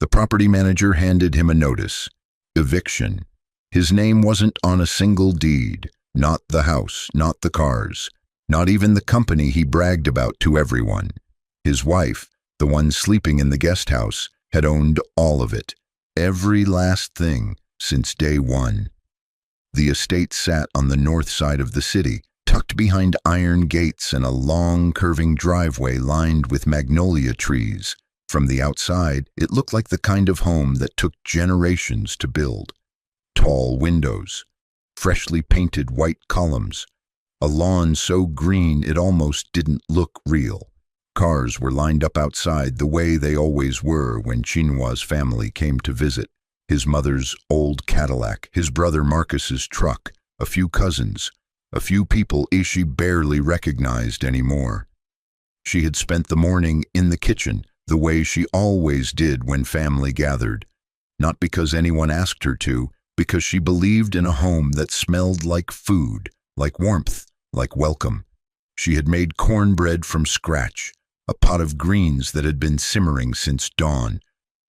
The property manager handed him a notice. Eviction. His name wasn't on a single deed. Not the house, not the cars, not even the company he bragged about to everyone. His wife, the one sleeping in the guest house, had owned all of it. Every last thing, since day one. The estate sat on the north side of the city, tucked behind iron gates and a long, curving driveway lined with magnolia trees. From the outside, it looked like the kind of home that took generations to build. Tall windows, freshly painted white columns, a lawn so green it almost didn't look real. Cars were lined up outside the way they always were when Chinois's family came to visit. His mother's old Cadillac, his brother Marcus's truck, a few cousins, a few people she barely recognized anymore. She had spent the morning in the kitchen, the way she always did when family gathered. Not because anyone asked her to, because she believed in a home that smelled like food, like warmth, like welcome. She had made cornbread from scratch, a pot of greens that had been simmering since dawn,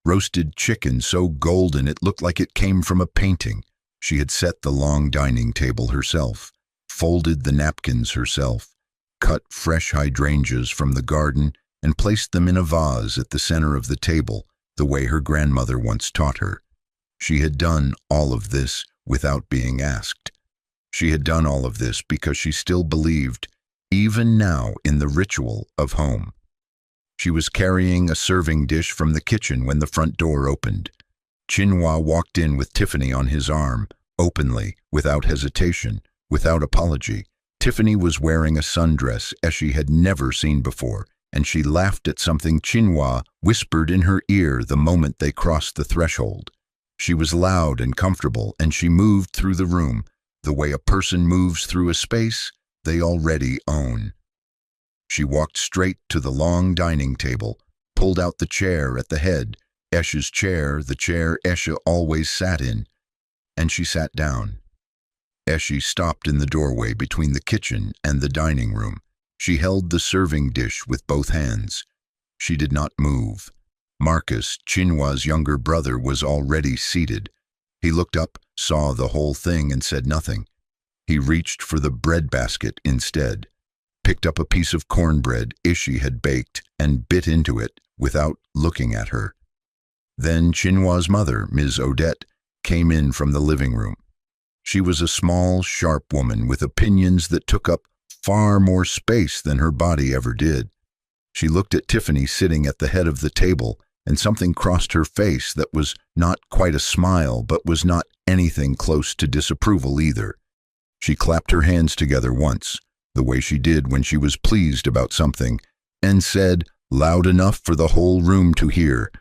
roasted chicken so golden it looked like it came from a painting. She had set the long dining table herself, folded the napkins herself, cut fresh hydrangeas from the garden and placed them in a vase at the center of the table, the way her grandmother once taught her. She had done all of this without being asked. She had done all of this because she still believed, even now, in the ritual of home. She was carrying a serving dish from the kitchen when the front door opened. Chinois walked in with Tiffany on his arm, openly, without hesitation, without apology. Tiffany was wearing a sundress she had never seen before, and she laughed at something Chinois whispered in her ear the moment they crossed the threshold. She was loud and comfortable, and she moved through the room, the way a person moves through a space they already own. She walked straight to the long dining table, pulled out the chair at the head, Eshe's chair, the chair Eshe always sat in, and she sat down. Eshe stopped in the doorway between the kitchen and the dining room. She held the serving dish with both hands. She did not move. Marcus, Chinois's younger brother, was already seated. He looked up, saw the whole thing, and said nothing. He reached for the bread basket instead, picked up a piece of cornbread Ishi had baked, and bit into it without looking at her. Then Chinois's mother, Ms. Odette, came in from the living room. She was a small, sharp woman with opinions that took up far more space than her body ever did. She looked at Tiffany sitting at the head of the table, and something crossed her face that was not quite a smile, but was not anything close to disapproval either. She clapped her hands together once, the way she did when she was pleased about something, and said, loud enough for the whole room to hear,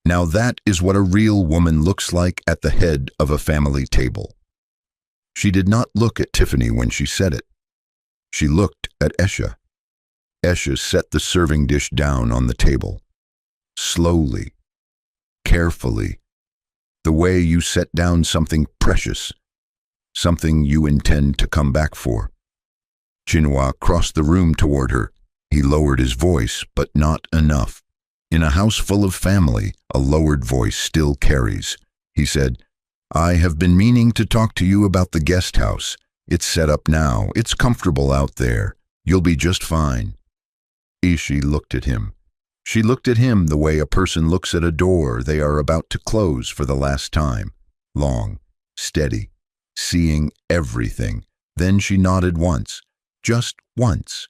"Now that is what a real woman looks like at the head of a family table." She did not look at Tiffany when she said it. She looked at Eshe. Eshe set the serving dish down on the table. Slowly, carefully, the way you set down something precious, something you intend to come back for. Chinois crossed the room toward her. He lowered his voice, but not enough. In a house full of family, a lowered voice still carries. He said, "I have been meaning to talk to you about the guest house. It's set up now. It's comfortable out there. You'll be just fine." Ishi looked at him. She looked at him the way a person looks at a door they are about to close for the last time. Long, steady, seeing everything. Then she nodded once, just once.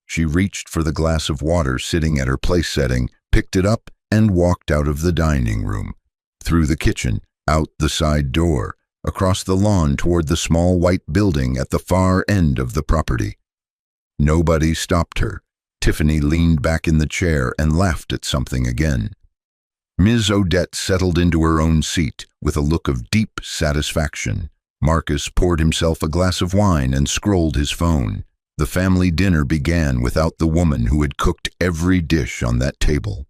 She reached for the glass of water sitting at her place setting, picked it up, and walked out of the dining room, through the kitchen, out the side door, across the lawn toward the small white building at the far end of the property. Nobody stopped her. Tiffany leaned back in the chair and laughed at something again. Ms. Odette settled into her own seat with a look of deep satisfaction. Marcus poured himself a glass of wine and scrolled his phone. The family dinner began without the woman who had cooked every dish on that table.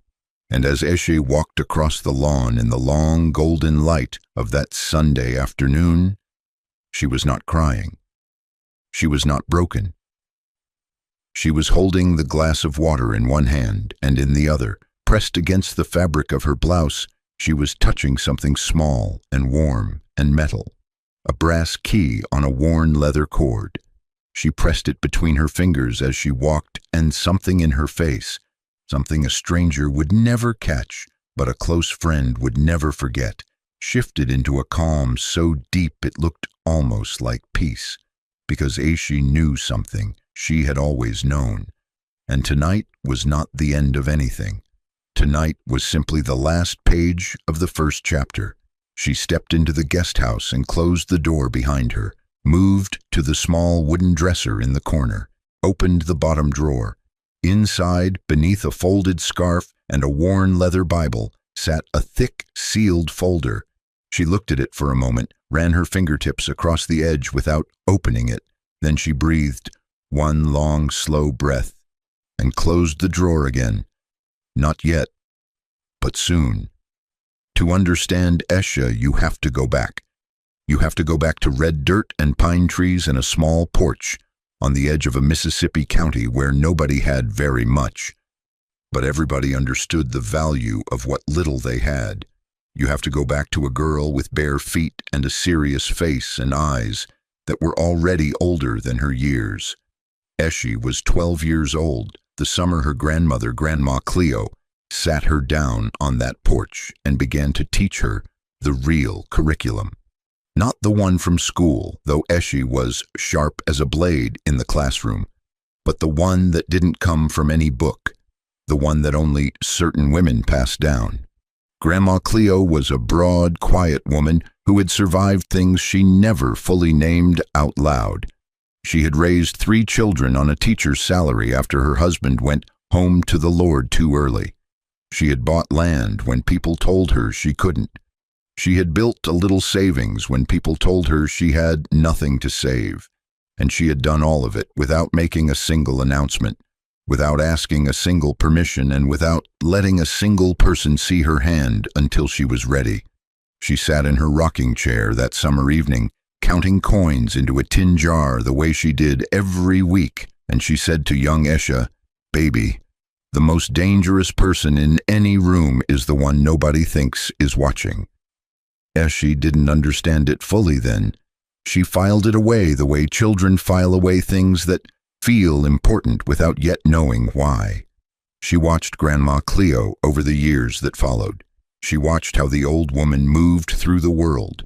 And as Eshe walked across the lawn in the long golden light of that Sunday afternoon, she was not crying. She was not broken. She was holding the glass of water in one hand, and in the other, pressed against the fabric of her blouse, She was touching something small and warm and metal, a brass key on a worn leather cord. She pressed it between her fingers as she walked, and something in her face, something a stranger would never catch, but a close friend would never forget, shifted into a calm so deep it looked almost like peace, because Aishi knew something she had always known. And tonight was not the end of anything. Tonight was simply the last page of the first chapter. She stepped into the guest house and closed the door behind her, moved to the small wooden dresser in the corner, opened the bottom drawer. Inside, beneath a folded scarf and a worn leather Bible, sat a thick, sealed folder. She looked at it for a moment, ran her fingertips across the edge without opening it. Then she breathed one long, slow breath and closed the drawer again. Not yet, but soon. To understand Esha, you have to go back. You have to go back to red dirt and pine trees and a small porch on the edge of a Mississippi county where nobody had very much, but everybody understood the value of what little they had. You have to go back to a girl with bare feet and a serious face and eyes that were already older than her years. Eshi was 12 years old, the summer her grandmother, Grandma Cleo, sat her down on that porch and began to teach her the real curriculum. Not the one from school, though Eshi was sharp as a blade in the classroom, but the one that didn't come from any book, the one that only certain women passed down. Grandma Cleo was a broad, quiet woman who had survived things she never fully named out loud. She had raised 3 children on a teacher's salary after her husband went home to the Lord too early. She had bought land when people told her she couldn't. She had built a little savings when people told her she had nothing to save. And she had done all of it without making a single announcement, without asking a single permission, and without letting a single person see her hand until she was ready. She sat in her rocking chair that summer evening, counting coins into a tin jar the way she did every week, and she said to young Esha, "Baby, the most dangerous person in any room is the one nobody thinks is watching." Eshi didn't understand it fully then. She filed it away the way children file away things that feel important without yet knowing why. She watched Grandma Cleo over the years that followed. She watched how the old woman moved through the world,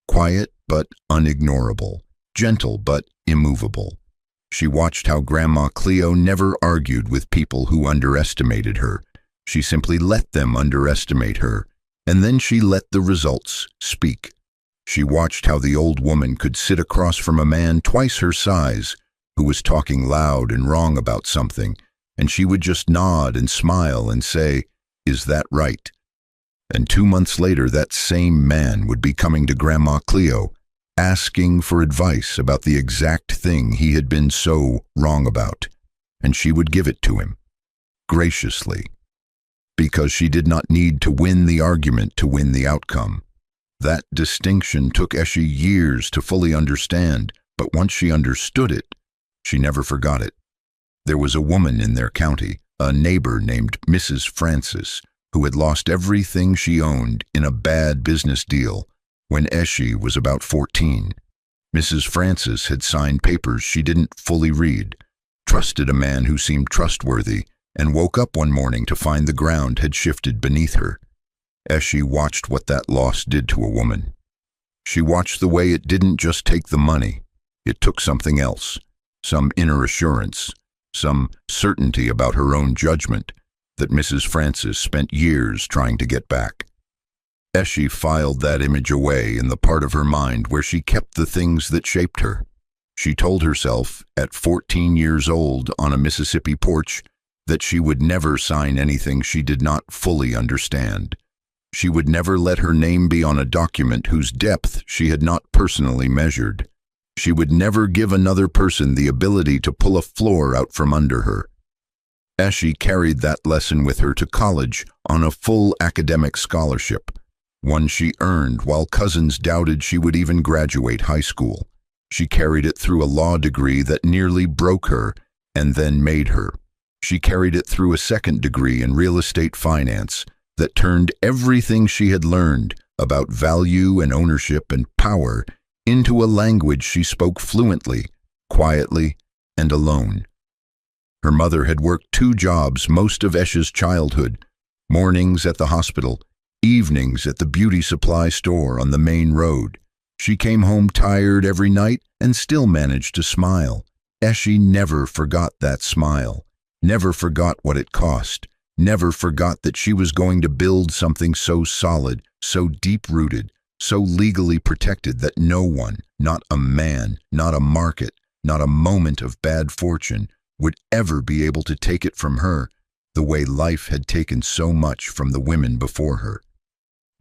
quiet but unignorable, gentle but immovable. She watched how Grandma Cleo never argued with people who underestimated her. She simply let them underestimate her, and then she let the results speak. She watched how the old woman could sit across from a man twice her size who was talking loud and wrong about something, and she would just nod and smile and say, "Is that right?" And 2 months later, that same man would be coming to Grandma Cleo, asking for advice about the exact thing he had been so wrong about, and she would give it to him, graciously, because she did not need to win the argument to win the outcome. That distinction took Eshi years to fully understand, but once she understood it, she never forgot it. There was a woman in their county, a neighbor named Mrs. Francis, who had lost everything she owned in a bad business deal when Eshi was about 14. Mrs. Francis had signed papers she didn't fully read, trusted a man who seemed trustworthy, and woke up one morning to find the ground had shifted beneath her. Eshi watched what that loss did to a woman. She watched the way it didn't just take the money, it took something else, some inner assurance, some certainty about her own judgment that Mrs. Francis spent years trying to get back. Eshi filed that image away in the part of her mind where she kept the things that shaped her. She told herself, at 14 years old on a Mississippi porch, that she would never sign anything she did not fully understand. She would never let her name be on a document whose depth she had not personally measured. She would never give another person the ability to pull a floor out from under her. Eshi carried that lesson with her to college on a full academic scholarship, one she earned while cousins doubted she would even graduate high school. She carried it through a law degree that nearly broke her and then made her. She carried it through a second degree in real estate finance that turned everything she had learned about value and ownership and power into a language she spoke fluently, quietly, and alone. Her mother had worked 2 jobs most of Eshe's childhood, mornings at the hospital, evenings at the beauty supply store on the main road. She came home tired every night and still managed to smile. Eshe never forgot that smile, never forgot what it cost, never forgot that she was going to build something so solid, so deep-rooted, so legally protected that no one, not a man, not a market, not a moment of bad fortune, would ever be able to take it from her the way life had taken so much from the women before her.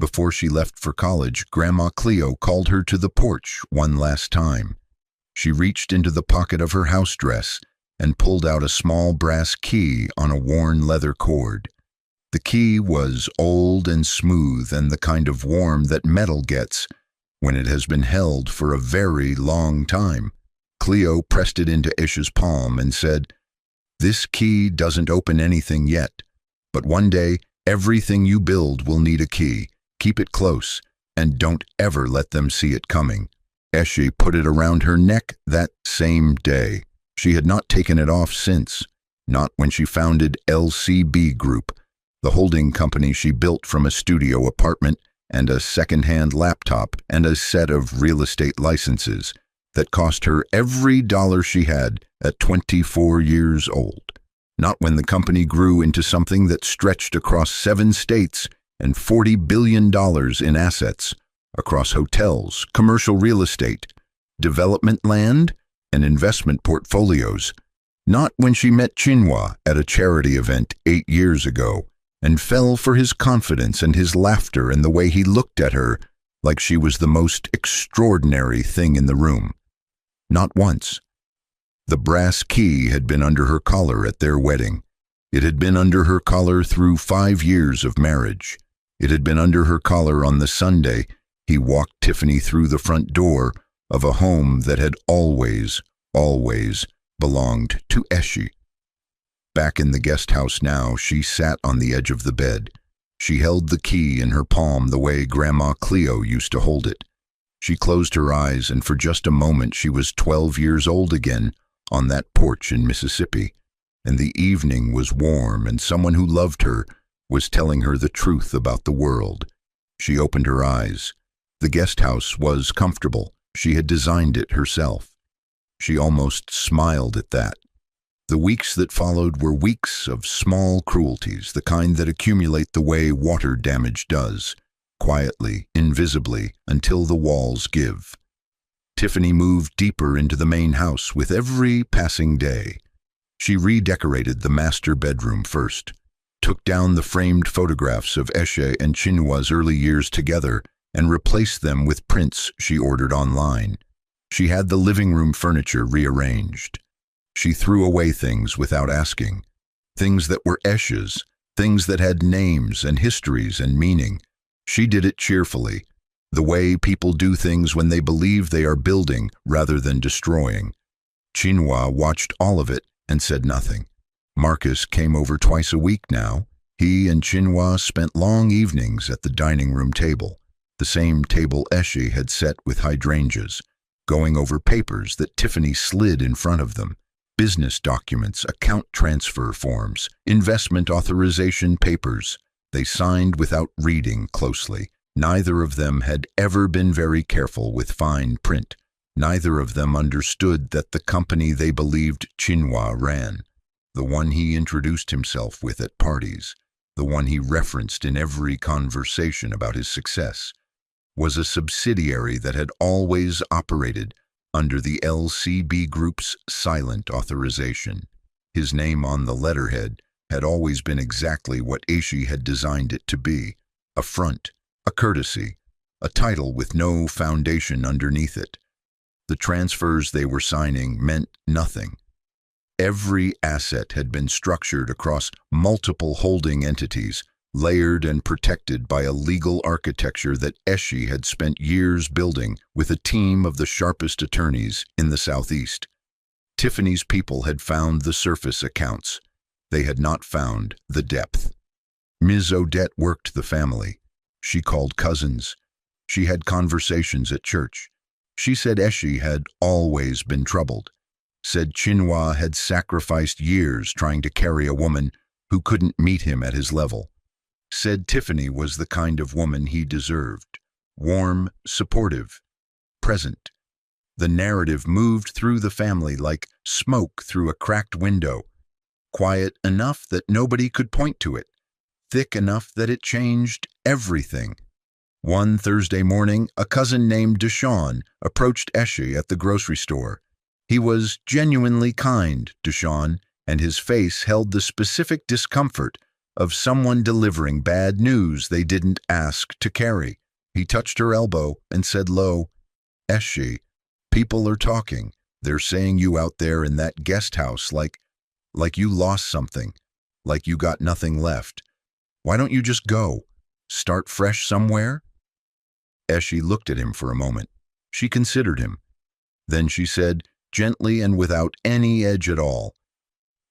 Before she left for college, Grandma Cleo called her to the porch one last time. She reached into the pocket of her house dress and pulled out a small brass key on a worn leather cord. The key was old and smooth and the kind of warm that metal gets when it has been held for a very long time. Cleo pressed it into Eshe's palm and said, "This key doesn't open anything yet, but one day everything you build will need a key. Keep it close, and don't ever let them see it coming." Eshe put it around her neck that same day. She had not taken it off since, not when she founded LCB Group, the holding company she built from a studio apartment and a second-hand laptop and a set of real estate licenses that cost her every dollar she had at 24 years old. Not when the company grew into something that stretched across 7 states and $40 billion in assets, across hotels, commercial real estate, development land, and investment portfolios. Not when she met Chinua at a charity event 8 years ago and fell for his confidence and his laughter and the way he looked at her like she was the most extraordinary thing in the room. Not once. The brass key had been under her collar at their wedding. It had been under her collar through 5 years of marriage. It had been under her collar on the Sunday he walked Tiffany through the front door of a home that had always, always belonged to Eshe. Back in the guest house now, she sat on the edge of the bed. She held the key in her palm the way Grandma Cleo used to hold it. She closed her eyes, and for just a moment she was 12 years old again on that porch in Mississippi, and the evening was warm, and someone who loved her was telling her the truth about the world. She opened her eyes. The guest house was comfortable. She had designed it herself. She almost smiled at that. The weeks that followed were weeks of small cruelties, the kind that accumulate the way water damage does, quietly, invisibly, until the walls give. Tiffany moved deeper into the main house with every passing day. She redecorated the master bedroom first, took down the framed photographs of Eshe and Chinua's early years together, and replaced them with prints she ordered online. She had the living room furniture rearranged. She threw away things without asking, things that were Eshe's, things that had names and histories and meaning. She did it cheerfully, the way people do things when they believe they are building rather than destroying. Chinua watched all of it and said nothing. Marcus came over twice a week now. He and Chinua spent long evenings at the dining room table, the same table Eshe had set with hydrangeas, going over papers that Tiffany slid in front of them, business documents, account transfer forms, investment authorization papers. They signed without reading closely. Neither of them had ever been very careful with fine print. Neither of them understood that the company they believed Chinua ran, the one he introduced himself with at parties, the one he referenced in every conversation about his success, was a subsidiary that had always operated under the LCB Group's silent authorization. His name on the letterhead had always been exactly what Eshe had designed it to be, a front, a courtesy, a title with no foundation underneath it. The transfers they were signing meant nothing. Every asset had been structured across multiple holding entities, layered and protected by a legal architecture that Eshe had spent years building with a team of the sharpest attorneys in the Southeast. Tiffany's people had found the surface accounts. They had not found the depth. Ms. Odette worked the family. She called cousins. She had conversations at church. She said Eshe had always been troubled. Said Chinua had sacrificed years trying to carry a woman who couldn't meet him at his level. Said Tiffany was the kind of woman he deserved. Warm, supportive, present. The narrative moved through the family like smoke through a cracked window. Quiet enough that nobody could point to it. Thick enough that it changed everything. One Thursday morning, a cousin named Deshawn approached Eshe at the grocery store. He was genuinely kind, Deshawn, and his face held the specific discomfort of someone delivering bad news they didn't ask to carry. He touched her elbow and said low, "Eshe, people are talking. They're saying you out there in that guest house like you lost something, like you got nothing left. Why don't you just go? Start fresh somewhere?" Eshe looked at him for a moment. She considered him. Then she said, gently and without any edge at all,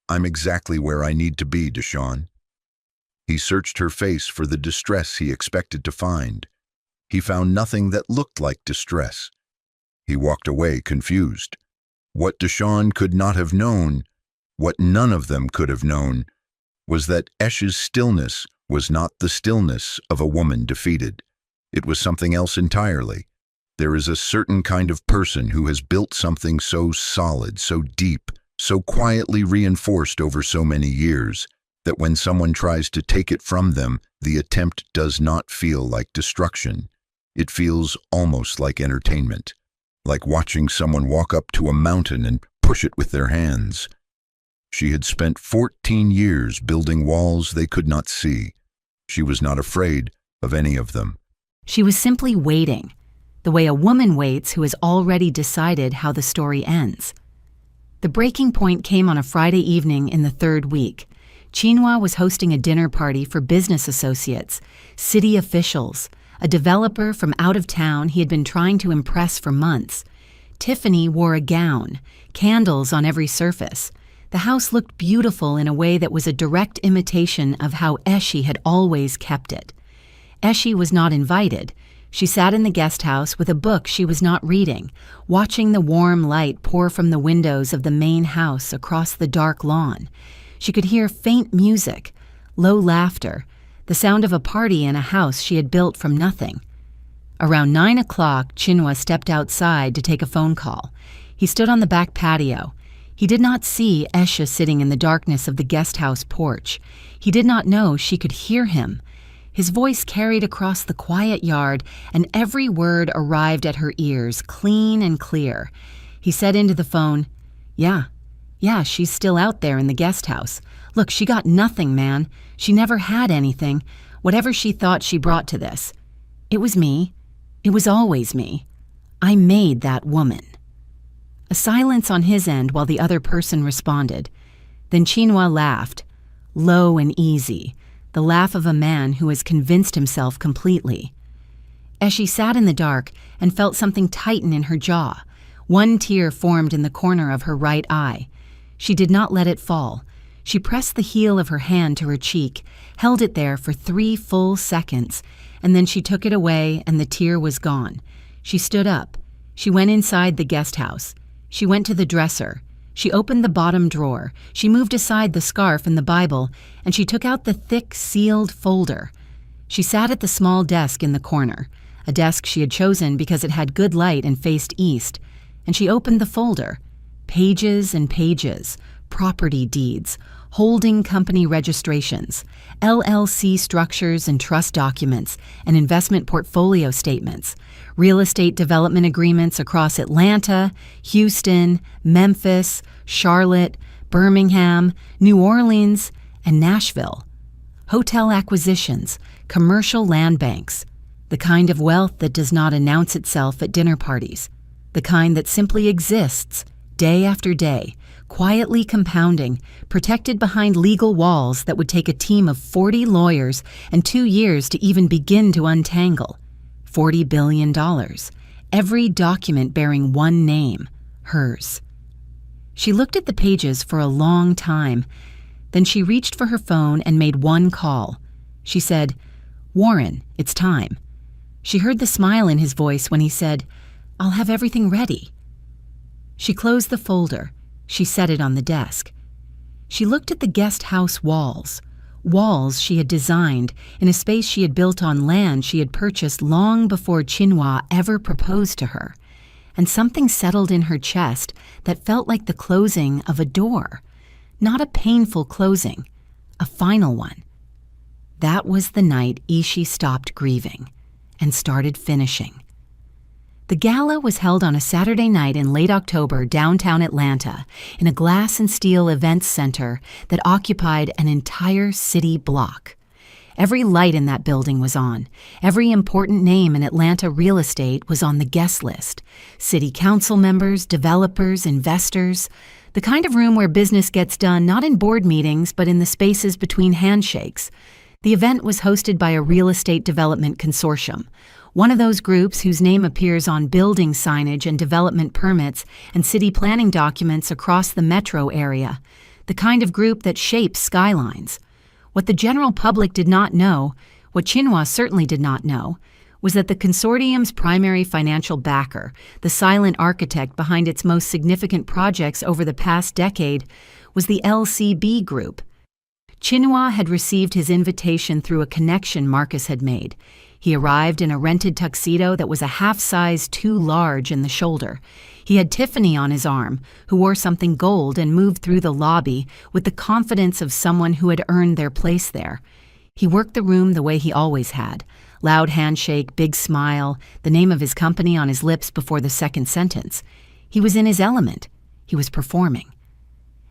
"I'm exactly where I need to be, Deshawn." He searched her face for the distress he expected to find. He found nothing that looked like distress. He walked away confused. What Deshawn could not have known, what none of them could have known, was that Eshe's stillness was not the stillness of a woman defeated. It was something else entirely. There is a certain kind of person who has built something so solid, so deep, so quietly reinforced over so many years, that when someone tries to take it from them, the attempt does not feel like destruction. It feels almost like entertainment, like watching someone walk up to a mountain and push it with their hands. She had spent 14 years building walls they could not see. She was not afraid of any of them. She was simply waiting, the way a woman waits who has already decided how the story ends. The breaking point came on a Friday evening in the third week. Chinua was hosting a dinner party for business associates, city officials, a developer from out of town he had been trying to impress for months. Tiffany wore a gown, candles on every surface. The house looked beautiful in a way that was a direct imitation of how Eshe had always kept it. Eshe was not invited. She sat in the guest house with a book she was not reading, watching the warm light pour from the windows of the main house across the dark lawn. She could hear faint music, low laughter, the sound of a party in a house she had built from nothing. Around 9 o'clock, Chinua stepped outside to take a phone call. He stood on the back patio. He did not see Eshe sitting in the darkness of the guest house porch. He did not know she could hear him. His voice carried across the quiet yard, and every word arrived at her ears, clean and clear. He said into the phone, Yeah, she's still out there in the guest house. Look, she got nothing, man. She never had anything, whatever she thought she brought to this. It was me. It was always me. I made that woman." A silence on his end while the other person responded. Then Chinua laughed, low and easy, the laugh of a man who has convinced himself completely. Eshe sat in the dark and felt something tighten in her jaw. One tear formed in the corner of her right eye. She did not let it fall. She pressed the heel of her hand to her cheek, held it there for 3 full seconds, and then she took it away and the tear was gone. She stood up. She went inside the guest house. She went to the dresser. She opened the bottom drawer. She moved aside the scarf and the Bible, and she took out the thick, sealed folder. She sat at the small desk in the corner, a desk she had chosen because it had good light and faced east, and she opened the folder. Pages and pages, property deeds, holding company registrations, LLC structures and trust documents, and investment portfolio statements, real estate development agreements across Atlanta, Houston, Memphis, Charlotte, Birmingham, New Orleans, and Nashville. Hotel acquisitions, commercial land banks, the kind of wealth that does not announce itself at dinner parties, the kind that simply exists day after day, quietly compounding, protected behind legal walls that would take a team of 40 lawyers and 2 years to even begin to untangle. $40 billion. Every document bearing one name, hers. She looked at the pages for a long time. Then she reached for her phone and made one call. She said, "Warren, it's time." She heard the smile in his voice when he said, "I'll have everything ready." She closed the folder. She set it on the desk. She looked at the guest house walls she had designed in a space she had built on land she had purchased long before Chinua ever proposed to her, and something settled in her chest that felt like the closing of a door. Not a painful closing, a final one. That was the night Ishi stopped grieving and started finishing. The gala was held on a Saturday night in late October downtown Atlanta in a glass and steel events center that occupied an entire city block. Every light in that building was on. Every important name in Atlanta real estate was on the guest list. City council members, developers, investors. The kind of room where business gets done not in board meetings but in the spaces between handshakes. The event was hosted by a real estate development consortium, one of those groups whose name appears on building signage and development permits and city planning documents across the metro area, the kind of group that shapes skylines. What the general public did not know, what Chinua certainly did not know, was that the consortium's primary financial backer, the silent architect behind its most significant projects over the past decade, was the LCB Group. Chinua had received his invitation through a connection Marcus had made. He arrived in a rented tuxedo that was a half size too large in the shoulder. He had Tiffany on his arm, who wore something gold and moved through the lobby with the confidence of someone who had earned their place there. He worked the room the way he always had. Loud handshake, big smile, the name of his company on his lips before the second sentence. He was in his element. He was performing.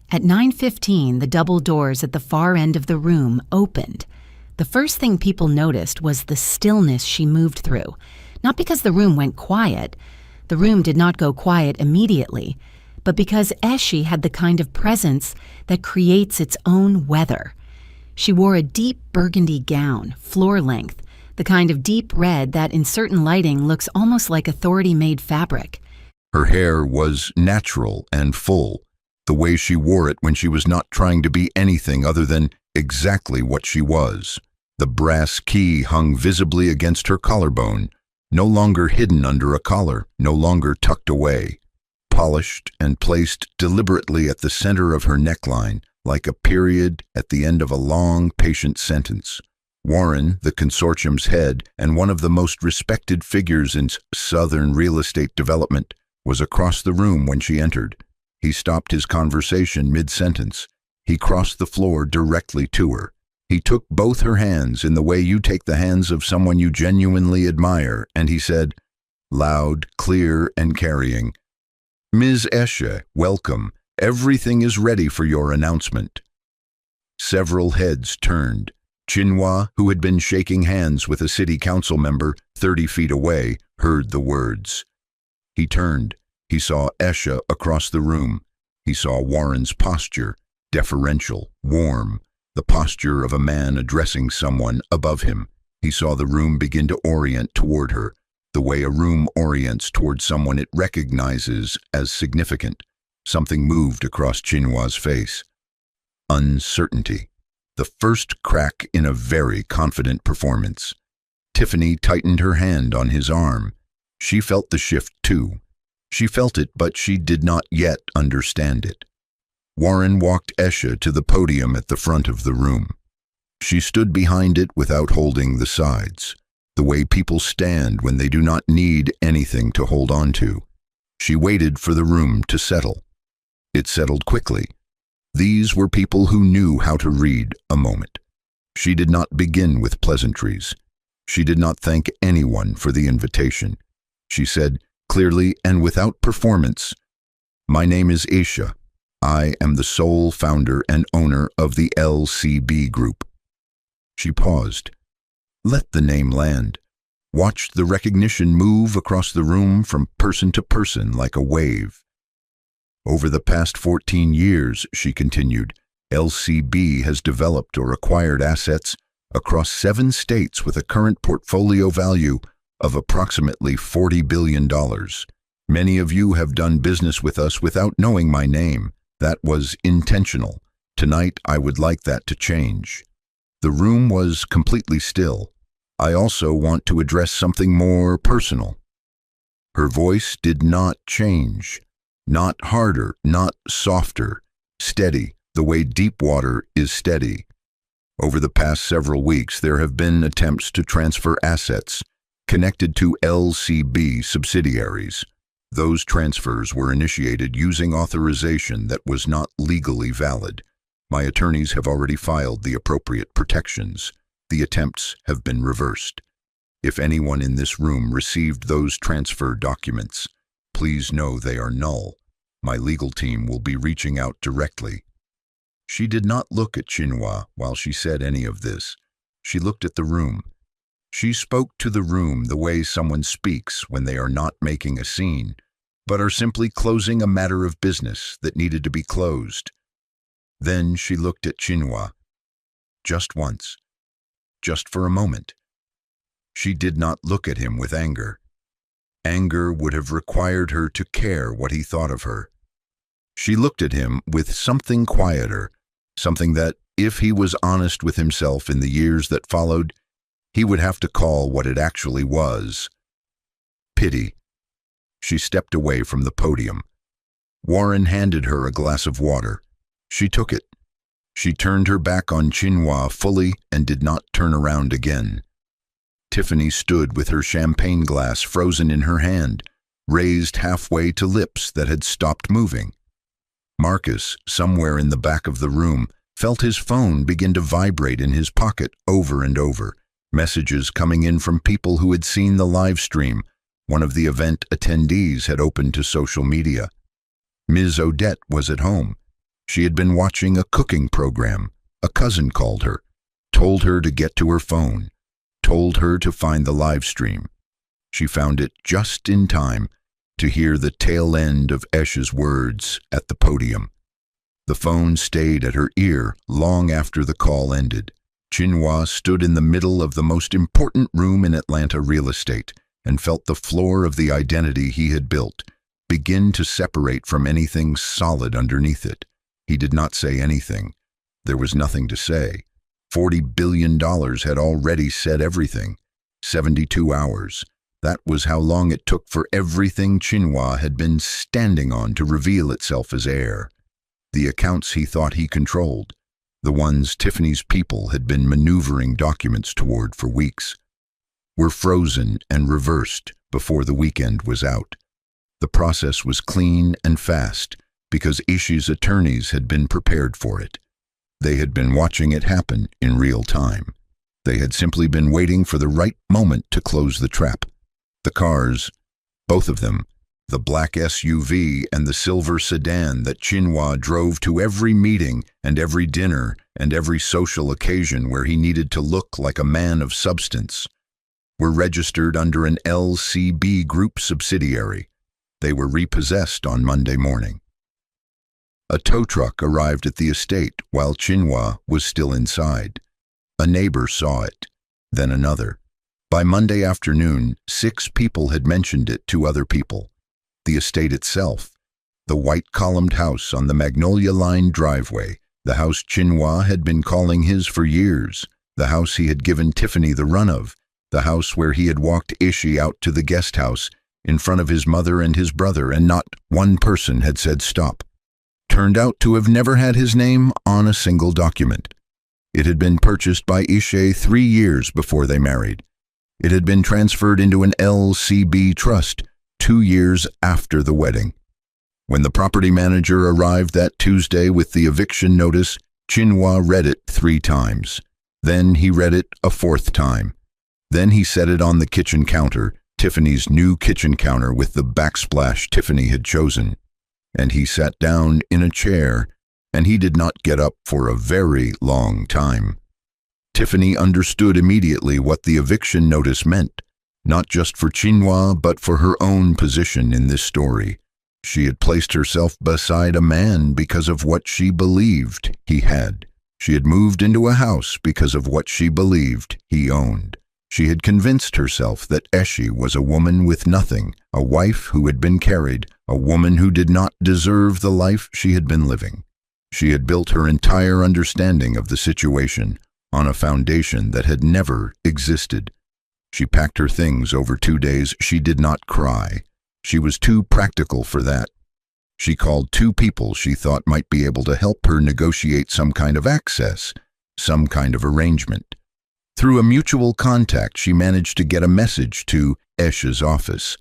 At 9:15, the double doors at the far end of the room opened. The first thing people noticed was the stillness she moved through. Not because the room went quiet. The room did not go quiet immediately, but because Eshi had the kind of presence that creates its own weather. She wore a deep burgundy gown, floor length, the kind of deep red that in certain lighting looks almost like authority-made fabric. Her hair was natural and full, the way she wore it when she was not trying to be anything other than exactly what she was. The brass key hung visibly against her collarbone, no longer hidden under a collar, no longer tucked away, polished and placed deliberately at the center of her neckline, like a period at the end of a long, patient sentence. Warren, the consortium's head and one of the most respected figures in Southern real estate development, was across the room when she entered. He stopped his conversation mid-sentence. He crossed the floor directly to her. He took both her hands in the way you take the hands of someone you genuinely admire, and he said, loud, clear, and carrying, "Ms. Eshe, welcome. Everything is ready for your announcement." Several heads turned. Chinua, who had been shaking hands with a city council member 30 feet away, heard the words. He turned. He saw Eshe across the room. He saw Warren's posture, deferential, warm, the posture of a man addressing someone above him. He saw the room begin to orient toward her, the way a room orients toward someone it recognizes as significant. Something moved across Chinua's face. Uncertainty. The first crack in a very confident performance. Tiffany tightened her hand on his arm. She felt the shift too. She felt it, but she did not yet understand it. Warren walked Eshe to the podium at the front of the room. She stood behind it without holding the sides, the way people stand when they do not need anything to hold on to. She waited for the room to settle. It settled quickly. These were people who knew how to read a moment. She did not begin with pleasantries. She did not thank anyone for the invitation. She said, clearly and without performance, "My name is Aisha. I am the sole founder and owner of the LCB Group." She paused. Let the name land. Watched the recognition move across the room from person to person like a wave. Over the past 14 years, she continued, LCB has developed or acquired assets across 7 states with a current portfolio value of approximately $40 billion. Many of you have done business with us without knowing my name. That was intentional. Tonight, I would like that to change. The room was completely still. "I also want to address something more personal." Her voice did not change. Not harder, not softer. Steady, the way deep water is steady. Over the past several weeks, there have been attempts to transfer assets connected to LCB subsidiaries. Those transfers were initiated using authorization that was not legally valid. My attorneys have already filed the appropriate protections. The attempts have been reversed. If anyone in this room received those transfer documents, please know they are null. My legal team will be reaching out directly. She did not look at Chinua while she said any of this. She looked at the room. She spoke to the room the way someone speaks when they are not making a scene, but are simply closing a matter of business that needed to be closed. Then she looked at Chinua. Just once. Just for a moment. She did not look at him with anger. Anger would have required her to care what he thought of her. She looked at him with something quieter, something that, if he was honest with himself in the years that followed, he would have to call what it actually was. Pity. She stepped away from the podium. Warren handed her a glass of water. She took it. She turned her back on Chinua fully and did not turn around again. Tiffany stood with her champagne glass frozen in her hand, raised halfway to lips that had stopped moving. Marcus, somewhere in the back of the room, felt his phone begin to vibrate in his pocket over and over, messages coming in from people who had seen the live stream. One of the event attendees had opened to social media. Ms. Odette was at home. She had been watching a cooking program. A cousin called her, told her to get to her phone, told her to find the live stream. She found it just in time to hear the tail end of Esh's words at the podium. The phone stayed at her ear long after the call ended. Chinua stood in the middle of the most important room in Atlanta real estate and felt the floor of the identity he had built begin to separate from anything solid underneath it. He did not say anything. There was nothing to say. $40 billion had already said everything. 72 hours. That was how long it took for everything Chinua had been standing on to reveal itself as air. The accounts he thought he controlled, the ones Tiffany's people had been maneuvering documents toward for weeks, were frozen and reversed before the weekend was out. The process was clean and fast because Ishi's attorneys had been prepared for it. They had been watching it happen in real time. They had simply been waiting for the right moment to close the trap. The cars, both of them, the black SUV and the silver sedan that Chinua drove to every meeting and every dinner and every social occasion where he needed to look like a man of substance, were registered under an LCB Group subsidiary. They were repossessed on Monday morning. A tow truck arrived at the estate while Chinua was still inside. A neighbor saw it, then another. By Monday afternoon, 6 people had mentioned it to other people. The estate itself, the white-columned house on the Magnolia-lined driveway, the house Chinua had been calling his for years, the house he had given Tiffany the run of, the house where he had walked Ishi out to the guest house in front of his mother and his brother, and not one person had said stop, turned out to have never had his name on a single document. It had been purchased by Ishi 3 years before they married. It had been transferred into an LCB trust 2 years after the wedding. When the property manager arrived that Tuesday with the eviction notice, Chinua read it 3 times. Then he read it a 4th time. Then he set it on the kitchen counter, Tiffany's new kitchen counter with the backsplash Tiffany had chosen. And he sat down in a chair, and he did not get up for a very long time. Tiffany understood immediately what the eviction notice meant, not just for Chinua, but for her own position in this story. She had placed herself beside a man because of what she believed he had. She had moved into a house because of what she believed he owned. She had convinced herself that Ishi was a woman with nothing, a wife who had been carried, a woman who did not deserve the life she had been living. She had built her entire understanding of the situation on a foundation that had never existed. She packed her things over 2 days. She did not cry. She was too practical for that. She called 2 people she thought might be able to help her negotiate some kind of access, some kind of arrangement. Through a mutual contact, she managed to get a message to Esha's office,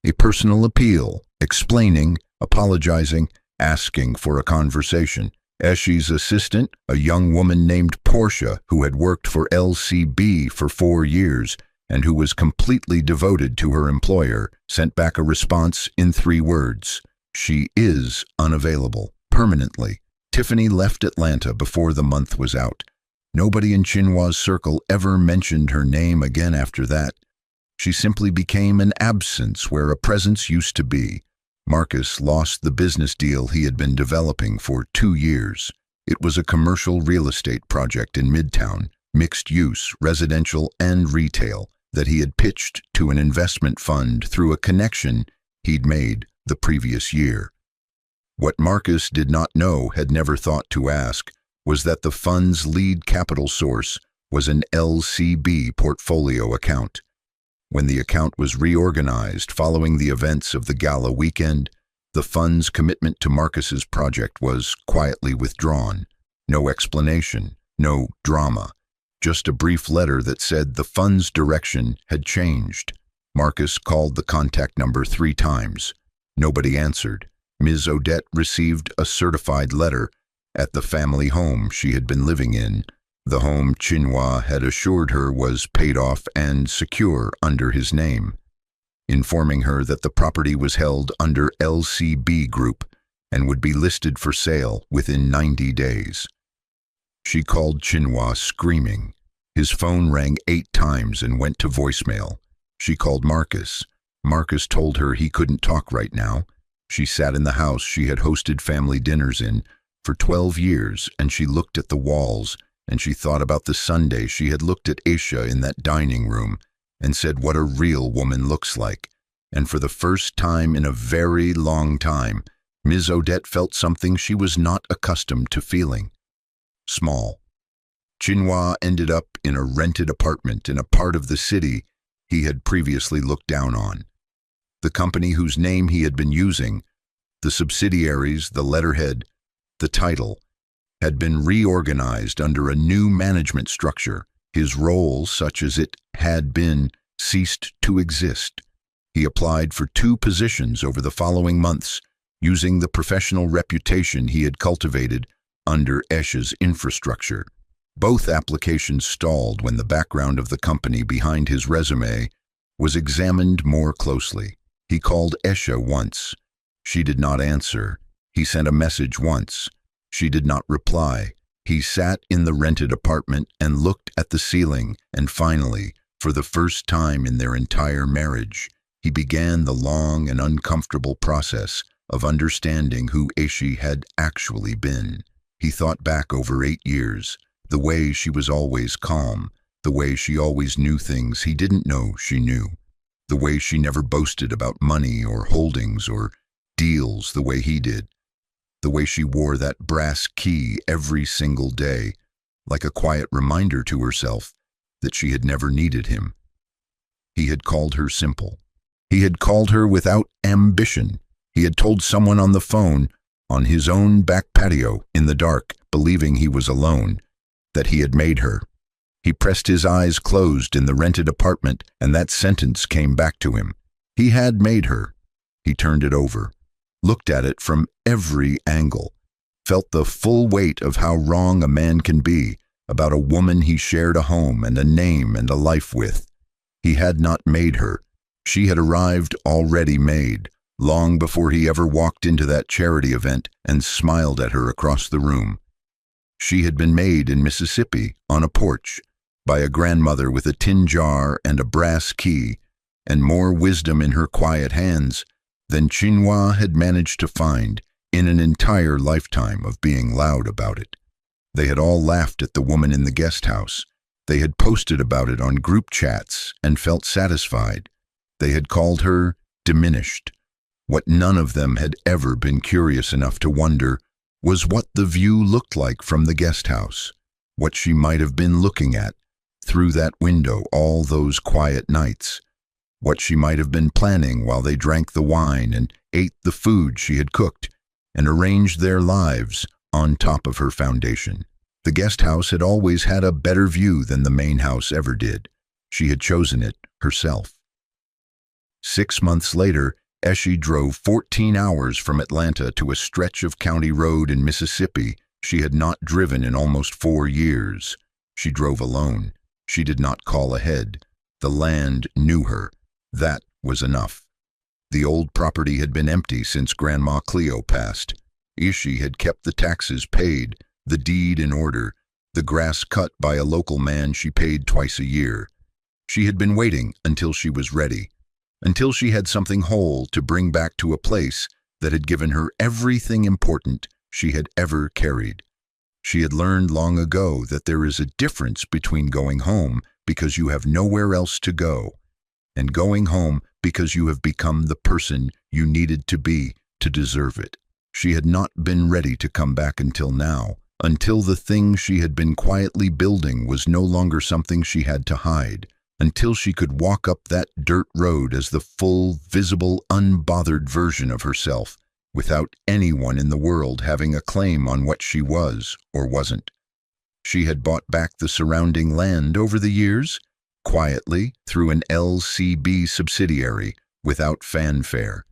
a personal appeal, explaining, apologizing, asking for a conversation. Esha's assistant, a young woman named Portia, who had worked for LCB for 4 years and who was completely devoted to her employer, sent back a response in 3 words. She is unavailable, permanently. Tiffany left Atlanta before the month was out. Nobody in Chinhua's circle ever mentioned her name again after that. She simply became an absence where a presence used to be. Marcus lost the business deal he had been developing for 2 years. It was a commercial real estate project in Midtown, mixed use, residential and retail, that he had pitched to an investment fund through a connection he'd made the previous year. What Marcus did not know, had never thought to ask, was that the fund's lead capital source was an LCB portfolio account. When the account was reorganized following the events of the gala weekend, the fund's commitment to Marcus's project was quietly withdrawn. No explanation, no drama, just a brief letter that said the fund's direction had changed. Marcus called the contact number 3 times. Nobody answered. Ms. Odette received a certified letter at the family home she had been living in, the home Chinhua had assured her was paid off and secure under his name, informing her that the property was held under LCB Group and would be listed for sale within 90 days. She called Chinhua screaming. His phone rang 8 times and went to voicemail. She called Marcus. Marcus told her he couldn't talk right now. She sat in the house she had hosted family dinners in for 12 years, and she looked at the walls, and she thought about the Sunday she had looked at Aisha in that dining room and said what a real woman looks like. And for the first time in a very long time, Ms. Odette felt something she was not accustomed to feeling. Small. Chinhua ended up in a rented apartment in a part of the city he had previously looked down on. The company whose name he had been using, the subsidiaries, the letterhead, the title, had been reorganized under a new management structure. His role, such as it had been, ceased to exist. He applied for 2 positions over the following months, using the professional reputation he had cultivated under Esha's infrastructure. Both applications stalled when the background of the company behind his resume was examined more closely. He called Esha once. She did not answer. He sent a message once. She did not reply. He sat in the rented apartment and looked at the ceiling, and finally, for the first time in their entire marriage, he began the long and uncomfortable process of understanding who Aisha had actually been. He thought back over 8 years, the way she was always calm, the way she always knew things he didn't know she knew, the way she never boasted about money or holdings or deals the way he did, the way she wore that brass key every single day, like a quiet reminder to herself that she had never needed him. He had called her simple. He had called her without ambition. He had told someone on the phone, on his own back patio, in the dark, believing he was alone, that he had made her. He pressed his eyes closed in the rented apartment, and that sentence came back to him. He had made her. He turned it over, looked at it from every angle, felt the full weight of how wrong a man can be about a woman he shared a home and a name and a life with. He had not made her. She had arrived already made, long before he ever walked into that charity event and smiled at her across the room. She had been made in Mississippi, on a porch, by a grandmother with a tin jar and a brass key, and more wisdom in her quiet hands than Chinhua had managed to find in an entire lifetime of being loud about it. They had all laughed at the woman in the guest house. They had posted about it on group chats and felt satisfied. They had called her diminished. What none of them had ever been curious enough to wonder was what the view looked like from the guest house. what she might have been looking at through that window all those quiet nights, what she might have been planning while they drank the wine and ate the food she had cooked and arranged their lives on top of her foundation. The guest house had always had a better view than the main house ever did. She had chosen it herself. 6 months later, Eshe drove 14 hours from Atlanta to a stretch of county road in Mississippi she had not driven in almost 4 years. She drove alone. She did not call ahead. The land knew her. That was enough. The old property had been empty since Grandma Cleo passed. Eshe had kept the taxes paid, the deed in order, the grass cut by a local man she paid twice a year. She had been waiting until she was ready, until she had something whole to bring back to a place that had given her everything important she had ever carried. She had learned long ago that there is a difference between going home because you have nowhere else to go, and going home because you have become the person you needed to be to deserve it. She had not been ready to come back until now, until the thing she had been quietly building was no longer something she had to hide, until she could walk up that dirt road as the full, visible, unbothered version of herself, without anyone in the world having a claim on what she was or wasn't. She had bought back the surrounding land over the years, quietly through an LCB subsidiary, without fanfare.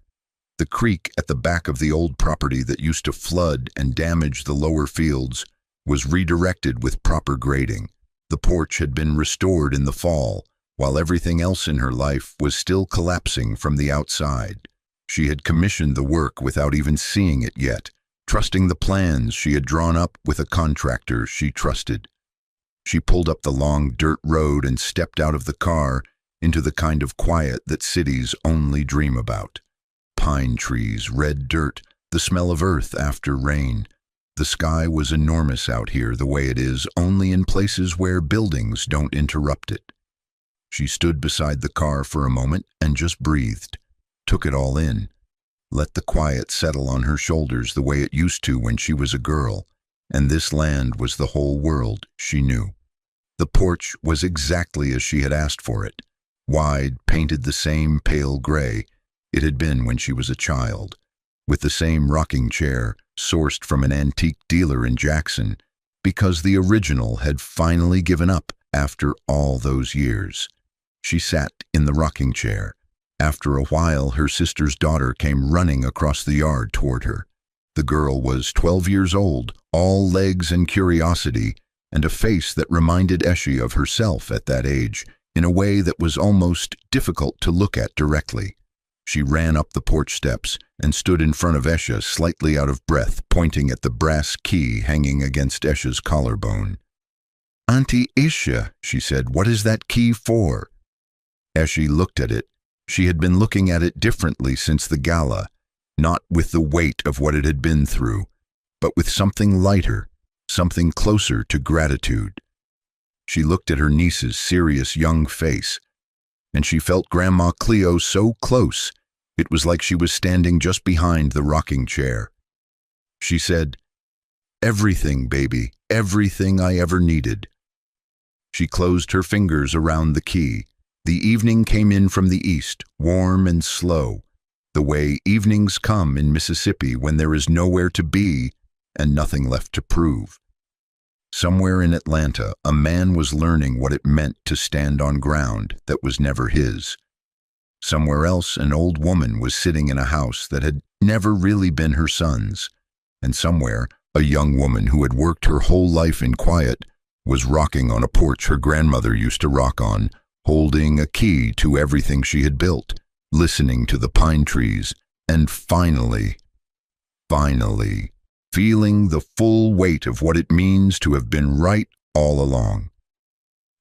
The creek at the back of the old property that used to flood and damage the lower fields was redirected with proper grading. The porch had been restored in the fall, while everything else in her life was still collapsing from the outside. She had commissioned the work without even seeing it yet, trusting the plans she had drawn up with a contractor she trusted. She pulled up the long dirt road and stepped out of the car into the kind of quiet that cities only dream about. Pine trees, red dirt, the smell of earth after rain. The sky was enormous out here the way it is only in places where buildings don't interrupt it. She stood beside the car for a moment and just breathed, took it all in, let the quiet settle on her shoulders the way it used to when she was a girl, and this land was the whole world she knew. The porch was exactly as she had asked for it, wide, painted the same pale gray it had been when she was a child, with the same rocking chair sourced from an antique dealer in Jackson, because the original had finally given up after all those years. She sat in the rocking chair. After a while, her sister's daughter came running across the yard toward her. The girl was 12 years old, all legs and curiosity, and a face that reminded Eshe of herself at that age in a way that was almost difficult to look at directly. She ran up the porch steps and stood in front of Eshe, slightly out of breath, pointing at the brass key hanging against Eshe's collarbone. "Auntie Eshe," she said, "what is that key for?" Eshe looked at it. She had been looking at it differently since the gala, not with the weight of what it had been through, but with something lighter, something closer to gratitude. She looked at her niece's serious young face, and she felt Grandma Cleo so close, it was like she was standing just behind the rocking chair. She said, "Everything, baby, everything I ever needed." She closed her fingers around the key. The evening came in from the east, warm and slow, the way evenings come in Mississippi when there is nowhere to be and nothing left to prove. Somewhere in Atlanta, a man was learning what it meant to stand on ground that was never his. Somewhere else, an old woman was sitting in a house that had never really been her son's. And somewhere, a young woman who had worked her whole life in quiet was rocking on a porch her grandmother used to rock on, holding a key to everything she had built, listening to the pine trees, and finally, feeling the full weight of what it means to have been right all along.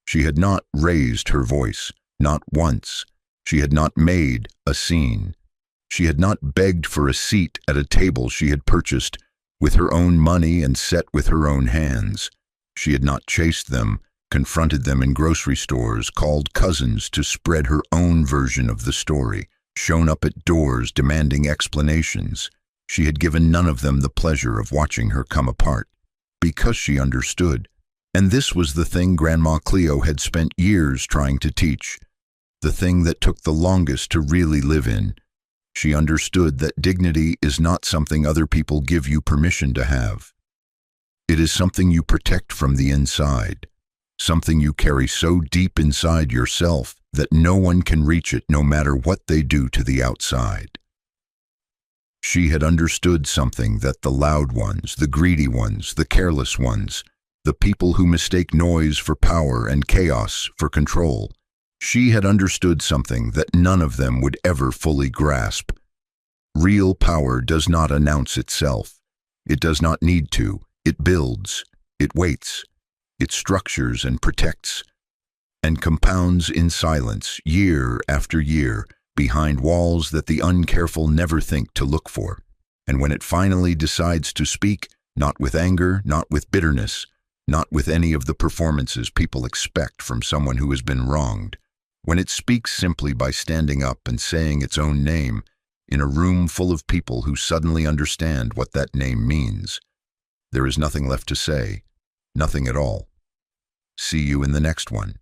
She had not raised her voice, not once. She had not made a scene. She had not begged for a seat at a table she had purchased with her own money and set with her own hands. She had not chased them, confronted them in grocery stores, called cousins to spread her own version of the story, shown up at doors demanding explanations. She had given none of them the pleasure of watching her come apart, because she understood, And this was the thing Grandma Cleo had spent years trying to teach, the thing that took the longest to really live in. She understood that dignity is not something other people give you permission to have. It is something you protect from the inside, something you carry so deep inside yourself that no one can reach it no matter what they do to the outside. She had understood something that the loud ones, the greedy ones, the careless ones, the people who mistake noise for power and chaos for control, she had understood something that none of them would ever fully grasp. Real power does not announce itself. It does not need to. It builds. It waits. It structures and protects, and compounds in silence, year after year, behind walls that the uncareful never think to look for. And when it finally decides to speak, not with anger, not with bitterness, not with any of the performances people expect from someone who has been wronged, when it speaks simply by standing up and saying its own name in a room full of people who suddenly understand what that name means, there is nothing left to say, nothing at all. See you in the next one.